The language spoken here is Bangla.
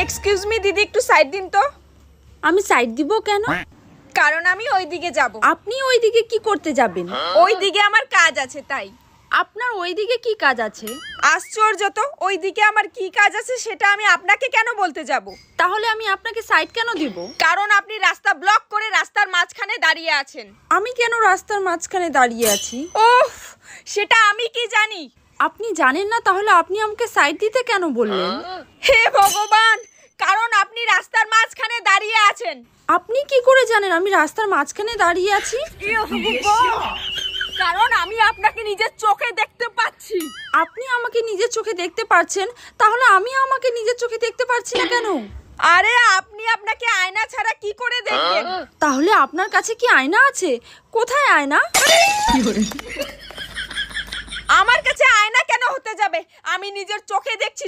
এক্সকিউজ মি দিদি, একটু সাইড দিন তো। আমি সাইড দিব কেন? কারণ আমি ওইদিকে যাব। আপনি ওইদিকে কি করতে যাবেন? ওইদিকে আমার কাজ আছে তাই। আপনার ওইদিকে কি কাজ আছে? আশ্চর্য তো, ওইদিকে আমার কি কাজ আছে সেটা আমি আপনাকে কেন বলতে যাব? তাহলে আমি আপনাকে সাইড কেন দিব? কারণ আপনি রাস্তা ব্লক করে রাস্তার মাঝখানে দাঁড়িয়ে আছেন। আমি কেন রাস্তার মাঝখানে দাঁড়িয়ে আছি? ওহ, সেটা আমি কি জানি? আপনি জানেন না, তাহলে আপনি আমাকে সাইড দিতে কেন বললেন? হে ভগবান, কারণ আপনি রাস্তার মাঝখানে দাঁড়িয়ে আছেন। আপনি কি করে জানেন আমি রাস্তার মাঝখানে দাঁড়িয়ে আছি? কারণ আমি আপনাকে নিজের চোখে দেখতে পাচ্ছি। আপনি আমাকে নিজের চোখে দেখতে পাচ্ছেন, তাহলে আমি আমাকে নিজের চোখে দেখতে পাচ্ছি না কেন? আরে আপনি আপনাকে আয়না ছাড়া কি করে দেখবেন? তাহলে আপনার কাছে কি আয়না আছে? কোথায় আয়না? আমার কাছে আয়না কেন হতে যাবে? আমি নিজের চোখে দেখছি,